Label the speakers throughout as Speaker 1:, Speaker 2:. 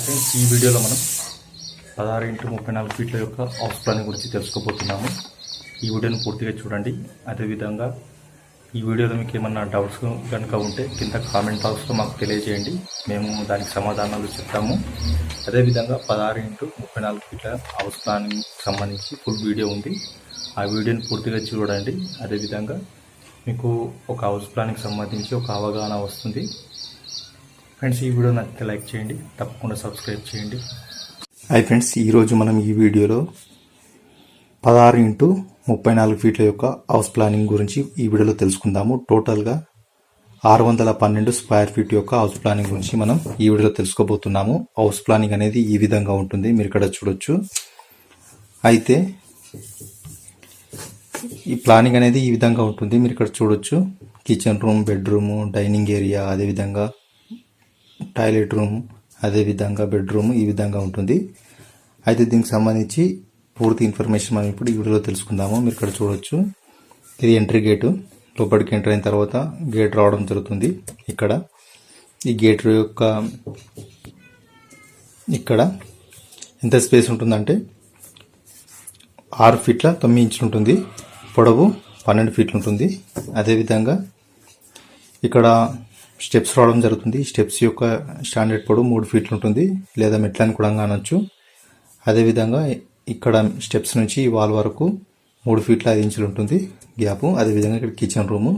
Speaker 1: Friends, ఈ వీడియోలో మనం 16x34 ఫీట్ల యొక్క హౌస్ ప్లానింగ్ గురించి తెలుసుకోబోతున్నాము. ఈ వీడియోని పూర్తిగా చూడండి. అదేవిధంగా ఈ వీడియోలో మీకు ఏమన్నా డౌట్స్ కనుక ఉంటే కింద కామెంట్ బాక్స్లో మాకు తెలియజేయండి, మేము దానికి సమాధానాలు చెప్తాము. అదేవిధంగా 16x34 ఫీట్ల హౌస్ ప్లానింగ్ సంబంధించి ఫుల్ వీడియో ఉంది. ఆ వీడియోని పూర్తిగా చూడండి. అదేవిధంగా మీకు ఒక హౌస్ ప్లానింగ్ సంబంధించి ఒక అవగాహన వస్తుంది. ఫ్రెండ్స్, ఈ వీడియో నచ్చితే లైక్ చేయండి, తప్పకుండా సబ్స్క్రైబ్ చేయండి. హాయ్ ఫ్రెండ్స్, ఈరోజు మనం ఈ వీడియోలో 16x34 ఫీట్ల యొక్క హౌస్ ప్లానింగ్ గురించి ఈ వీడియోలో తెలుసుకుందాము. టోటల్గా 612 స్క్వేర్ ఫీట్ యొక్క హౌస్ ప్లానింగ్ గురించి మనం ఈ వీడియోలో తెలుసుకోబోతున్నాము. హౌస్ ప్లానింగ్ అనేది ఈ విధంగా ఉంటుంది, మీరు ఇక్కడ చూడొచ్చు. అయితే ఈ ప్లానింగ్ అనేది ఈ విధంగా ఉంటుంది, మీరు ఇక్కడ చూడొచ్చు. Kitchen room, bedroom, dining area, అదేవిధంగా టాయిలెట్ రూమ్, అదేవిధంగా బెడ్రూమ్ ఈ విధంగా ఉంటుంది. అయితే దీనికి సంబంధించి పూర్తి ఇన్ఫర్మేషన్ మనం ఇప్పుడు ఈ వీడియోలో తెలుసుకుందాము. మీరు ఇక్కడ చూడొచ్చు, ఇది ఎంట్రీ గేటు. లోపలికి ఎంటర్ అయిన తర్వాత గేట్ రావడం జరుగుతుంది. ఇక్కడ ఈ గేట్ యొక్క ఇక్కడ ఎంత స్పేస్ ఉంటుందంటే 6 ఫీట్ల 9 ఇంచులు ఉంటుంది. పొడవు 12 ఫీట్లు ఉంటుంది. అదేవిధంగా ఇక్కడ స్టెప్స్ రావడం జరుగుతుంది. స్టెప్స్ యొక్క స్టాండర్డ్ పొడవు 3 ఫీట్లు ఉంటుంది, లేదా మెట్లని కూడా అనొచ్చు. అదేవిధంగా ఇక్కడ స్టెప్స్ నుంచి ఈ వాల్ వరకు 3 ఫీట్ల 5 ఇంచులు ఉంటుంది గ్యాప్. అదేవిధంగా ఇక్కడ కిచెన్ రూము,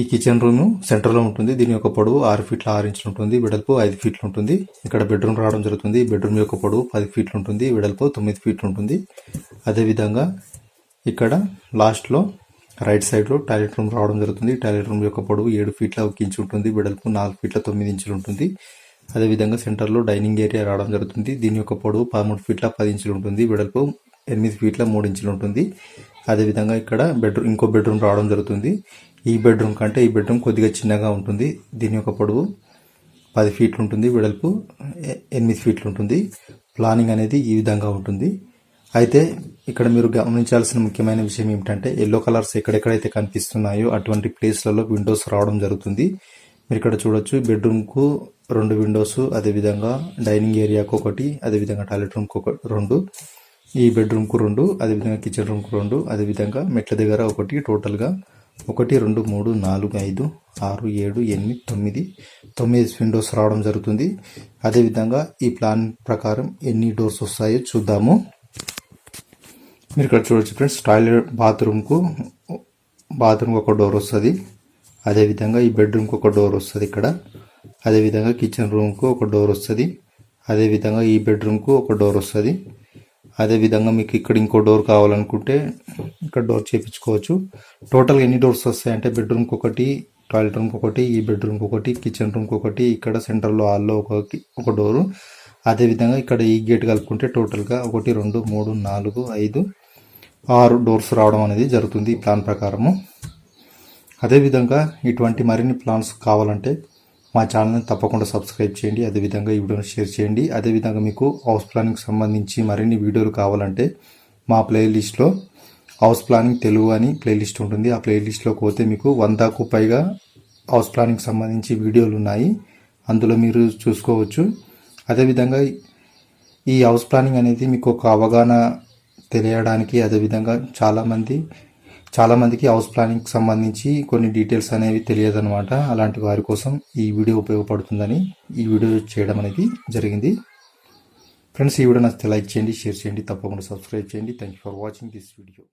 Speaker 1: ఈ కిచెన్ రూము సెంటర్లో ఉంటుంది. దీని యొక్క పొడవు 6 ఫీట్ల 6 ఇంచులు ఉంటుంది, వెడల్పు 5 ఫీట్లు ఉంటుంది. ఇక్కడ బెడ్రూమ్ రావడం జరుగుతుంది. బెడ్రూమ్ యొక్క పొడవు 10 ఫీట్లు ఉంటుంది, వెడల్పు 9 ఫీట్లు ఉంటుంది. అదేవిధంగా ఇక్కడ లాస్ట్లో రైట్ సైడ్లో టాయిలెట్ రూమ్ రావడం జరుగుతుంది. టాయిలెట్ రూమ్ యొక్క పొడవు 7 ఫీట్ల 1 ఇంచు ఉంటుంది, వెడల్పు 4 ఫీట్ల 9 ఇంచులు ఉంటుంది. అదేవిధంగా సెంటర్లో డైనింగ్ ఏరియా రావడం జరుగుతుంది. దీని యొక్క పొడవు 13 ఫీట్ల 10 ఇంచులు ఉంటుంది, వెడల్పు 8 ఫీట్ల 3 ఇంచులు ఉంటుంది. అదేవిధంగా ఇక్కడ ఇంకో బెడ్రూమ్ రావడం జరుగుతుంది. ఈ బెడ్రూమ్ కంటే ఈ బెడ్రూమ్ కొద్దిగా చిన్నగా ఉంటుంది. దీని యొక్క పొడవు 10 ఫీట్లు ఉంటుంది, వెడల్పు 8 ఫీట్లు ఉంటుంది. ప్లానింగ్ అనేది ఈ విధంగా ఉంటుంది. అయితే ఇక్కడ మీరు గమనించాల్సిన ముఖ్యమైన విషయం ఏమిటంటే, ఎల్లో కలర్స్ ఎక్కడెక్కడైతే కనిపిస్తున్నాయో అటువంటి ప్లేస్లలో విండోస్ రావడం జరుగుతుంది. మీరు ఇక్కడ చూడొచ్చు, బెడ్రూమ్కు 2 విండోస్, అదేవిధంగా డైనింగ్ ఏరియాకు 1, అదేవిధంగా టాయిలెట్ రూమ్కు 2, ఈ బెడ్రూమ్కు 2, అదేవిధంగా కిచెన్ రూమ్కు 2, అదేవిధంగా మెట్ల దగ్గర 1, టోటల్గా 1, 2, 3, 4, 5, 6, 7, 8, 9 విండోస్ రావడం జరుగుతుంది. అదేవిధంగా ఈ ప్లాన్ ప్రకారం ఎన్ని డోర్స్ వస్తాయో చూద్దాము. మీరు ఇక్కడ చూడొచ్చు ఫ్రెండ్స్, టాయిలెట్ బాత్రూమ్కు ఒక డోర్ వస్తుంది. అదేవిధంగా ఈ బెడ్రూమ్కి ఒక డోర్ వస్తుంది ఇక్కడ. అదేవిధంగా కిచెన్ రూమ్కు ఒక డోర్ వస్తుంది. అదేవిధంగా ఈ బెడ్రూమ్కు ఒక డోర్ వస్తుంది. అదేవిధంగా మీకు ఇక్కడ ఇంకో డోర్ కావాలనుకుంటే ఇక్కడ డోర్ చేయించుకోవచ్చు. టోటల్గా ఎన్ని డోర్స్ వస్తాయంటే, బెడ్రూమ్కి 1, టాయిలెట్ రూమ్కి 1, ఈ బెడ్రూమ్కి 1, కిచెన్ రూమ్కి 1, ఇక్కడ సెంటర్లో హాల్లో ఒక డోరు. అదేవిధంగా ఇక్కడ ఈ గేట్ కలుపుకుంటే టోటల్గా 1, 2, 3, 4, 5, 6 డోర్స్ రావడం అనేది జరుగుతుంది ఈ ప్లాన్ ప్రకారము. అదేవిధంగా ఇటువంటి మరిన్ని ప్లాన్స్ కావాలంటే మా ఛానల్ని తప్పకుండా సబ్స్క్రైబ్ చేయండి. అదేవిధంగా ఈ వీడియోని షేర్ చేయండి. అదేవిధంగా మీకు హౌస్ ప్లానింగ్ సంబంధించి మరిన్ని వీడియోలు కావాలంటే మా ప్లేలిస్ట్లో హౌస్ ప్లానింగ్ తెలుగు అని ప్లేలిస్ట్ ఉంటుంది. ఆ ప్లేలిస్ట్లోకి పోతే మీకు 100కు పైగా హౌస్ ప్లానింగ్ సంబంధించి వీడియోలు ఉన్నాయి, అందులో మీరు చూసుకోవచ్చు. అదేవిధంగా ఈ హౌస్ ప్లానింగ్ అనేది మీకు ఒక అవగాహన తెలియడానికి, అదేవిధంగా చాలామందికి హౌస్ ప్లానింగ్కి సంబంధించి కొన్ని డీటెయిల్స్ అనేవి తెలియదన్నమాట. అలాంటి వారి కోసం ఈ వీడియో ఉపయోగపడుతుందని ఈ వీడియో చేయడం అనేది జరిగింది. ఫ్రెండ్స్, ఈ వీడియో నచ్చితే లైక్ చేయండి, షేర్ చేయండి, తప్పకుండా సబ్స్క్రైబ్ చేయండి. Thank you for watching this video.